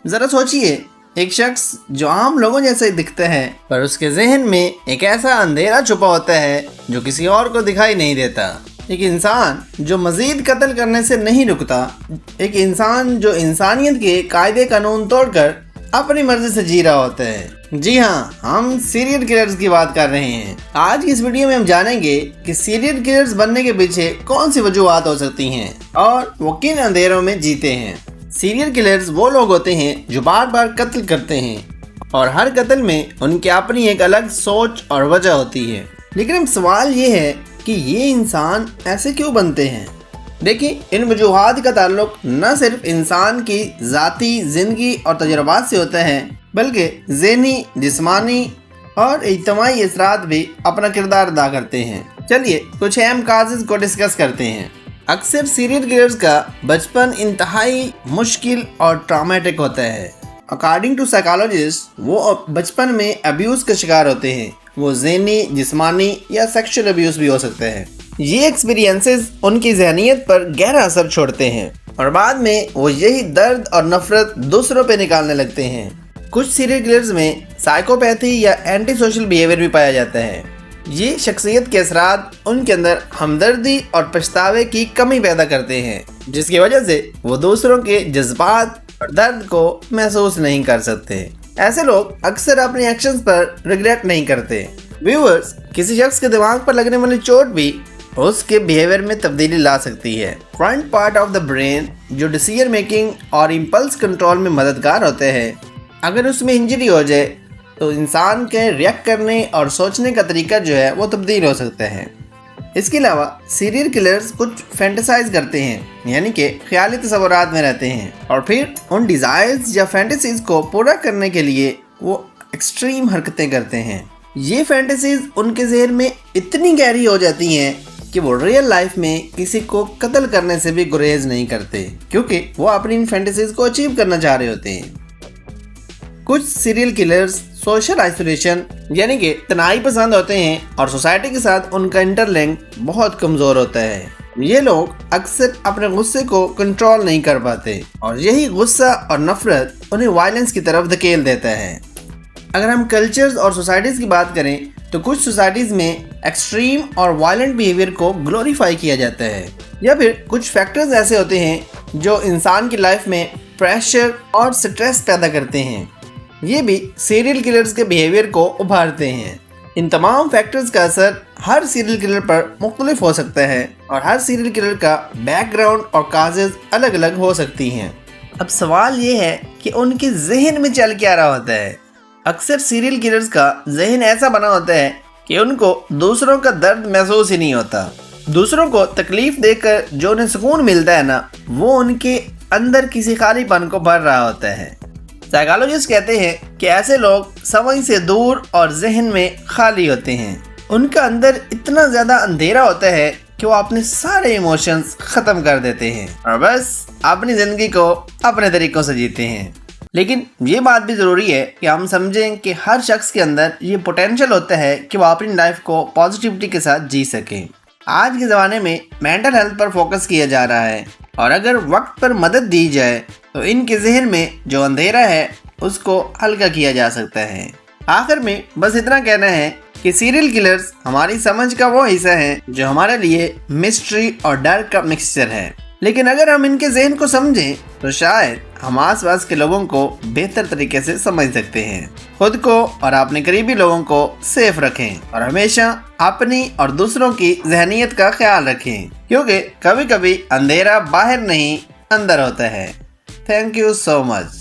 ذرا سوچئے، ایک شخص جو عام لوگوں جیسے دکھتا ہے پر اس کے ذہن میں ایک ایسا اندھیرا چھپا ہوتا ہے جو کسی اور کو دکھائی نہیں دیتا۔ ایک انسان جو مزید قتل کرنے سے نہیں رکتا، ایک انسان جو انسانیت کے قاعدے قانون توڑ کر اپنی مرضی سے جی رہا ہوتا ہے۔ جی ہاں، ہم سیریل کلرز کی بات کر رہے ہیں۔ آج کی اس ویڈیو میں ہم جانیں گے کہ سیریل کلرز بننے کے پیچھے کون سی وجوہات ہو سکتی ہیں اور وہ کن اندھیروں میں جیتے ہیں۔ سیریل کلرز وہ لوگ ہوتے ہیں جو بار بار قتل کرتے ہیں اور ہر قتل میں ان کی اپنی ایک الگ سوچ اور وجہ ہوتی ہے۔ لیکن اب سوال یہ ہے کہ یہ انسان ایسے کیوں بنتے ہیں؟ دیکھیں، ان وجوہات کا تعلق نہ صرف انسان کی ذاتی زندگی اور تجربات سے ہوتا ہے، بلکہ ذہنی، جسمانی اور اجتماعی اثرات بھی اپنا کردار ادا کرتے ہیں۔ چلیے کچھ اہم کازز کو ڈسکس کرتے ہیں۔ اکثر سیریل کلرز کا بچپن انتہائی مشکل اور ٹرامیٹک ہوتا ہے۔ اکارڈنگ ٹو سائیکالوجسٹ، وہ بچپن میں ابیوز کا شکار ہوتے ہیں۔ وہ ذہنی، جسمانی یا سیکشل ابیوز بھی ہو سکتے ہیں۔ یہ ایکسپیرینسز ان کی ذہنیت پر گہرا اثر چھوڑتے ہیں اور بعد میں وہ یہی درد اور نفرت دوسروں پہ نکالنے لگتے ہیں۔ کچھ سیریل کلرز میں سائیکوپیتھی یا اینٹی سوشل بیہیویئر بھی پایا جاتا ہے۔ یہ شخصیت کے اثرات ان کے اندر ہمدردی اور پچھتاوے کی کمی پیدا کرتے ہیں، جس کی وجہ سے وہ دوسروں کے جذبات اور درد کو محسوس نہیں کر سکتے۔ ایسے لوگ اکثر اپنے ایکشنز پر ریگریٹ نہیں کرتے۔ ویورز، کسی شخص کے دماغ پر لگنے والی چوٹ بھی اس کے بیہیویئر میں تبدیلی لا سکتی ہے۔ Front part of the brain جو ڈیسیژن میکنگ اور امپلس کنٹرول میں مددگار ہوتے ہیں، اگر اس میں انجری ہو جائے تو انسان کے ریئیکٹ کرنے اور سوچنے کا طریقہ جو ہے وہ تبدیل ہو سکتا ہے۔ اس کے علاوہ سیریل کلرز کچھ فینٹیسائز کرتے ہیں، یعنی کہ خیالی تصورات میں رہتے ہیں، اور پھر ان ڈیزائرز یا فینٹیسیز کو پورا کرنے کے لیے وہ ایکسٹریم حرکتیں کرتے ہیں۔ یہ فینٹیسیز ان کے ذہن میں اتنی گہری ہو جاتی ہیں کہ وہ ریئل لائف میں کسی کو قتل کرنے سے بھی گریز نہیں کرتے، کیونکہ وہ اپنی ان فینٹیسیز کو اچیو کرنا چاہ رہے ہوتے ہیں۔ کچھ سیریل کلرز سوشل آئسولیشن یعنی کہ تنہائی پسند ہوتے ہیں اور سوسائٹی کے ساتھ ان کا انٹر لنک بہت کمزور ہوتا ہے۔ یہ لوگ اکثر اپنے غصے کو کنٹرول نہیں کر پاتے اور یہی غصہ اور نفرت انہیں وائلنس کی طرف دھکیل دیتا ہے۔ اگر ہم کلچرز اور سوسائٹیز کی بات کریں تو کچھ سوسائٹیز میں ایکسٹریم اور وائلنٹ بیہیویئر کو گلوریفائی کیا جاتا ہے، یا پھر کچھ فیکٹرز ایسے ہوتے ہیں جو انسان کی لائف میں پریشر اور سٹریس پیدا کرتے ہیں۔ یہ بھی سیریل کلرز کے بیہیویئر کو ابھارتے ہیں۔ ان تمام فیکٹرز کا اثر ہر سیریل کلر پر مختلف ہو سکتا ہے اور ہر سیریل کلر کا بیک گراؤنڈ اور کازز الگ الگ ہو سکتی ہیں۔ اب سوال یہ ہے کہ ان کے ذہن میں چل کیا رہا ہوتا ہے۔ اکثر سیریل کلرز کا ذہن ایسا بنا ہوتا ہے کہ ان کو دوسروں کا درد محسوس ہی نہیں ہوتا۔ دوسروں کو تکلیف دے کر جو انہیں سکون ملتا ہے نا، وہ ان کے اندر کسی خالی پن کو بھر رہا ہوتا ہے۔ سائیکالوجسٹ کہتے ہیں کہ ایسے لوگ سمجھ سے دور اور ذہن میں خالی ہوتے ہیں۔ ان کا اندر اتنا زیادہ اندھیرا ہوتا ہے کہ وہ اپنے سارے ایموشنز ختم کر دیتے ہیں اور بس اپنی زندگی کو اپنے طریقوں سے جیتے ہیں۔ لیکن یہ بات بھی ضروری ہے کہ ہم سمجھیں کہ ہر شخص کے اندر یہ پوٹینشل ہوتا ہے کہ وہ اپنی لائف کو پازیٹیوٹی کے ساتھ جی سکیں۔ آج کے زمانے میں مینٹل ہیلتھ پر فوکس کیا جا رہا ہے اور اگر وقت پر مدد دی جائے تو ان کے ذہن میں جو اندھیرا ہے اس کو ہلکا کیا جا سکتا ہے۔ آخر میں بس اتنا کہنا ہے کہ سیریل کلرز ہماری سمجھ کا وہ حصہ ہے جو ہمارے لیے مسٹری اور ڈر کا مکسچر ہے، لیکن اگر ہم ان کے ذہن کو سمجھیں تو شاید ہم آس پاس کے لوگوں کو بہتر طریقے سے سمجھ سکتے ہیں۔ خود کو اور اپنے قریبی لوگوں کو سیف رکھیں اور ہمیشہ اپنی اور دوسروں کی ذہنیت کا خیال رکھیں، کیونکہ کبھی کبھی اندھیرا باہر نہیں اندر ہوتا ہے۔ Thank you so much.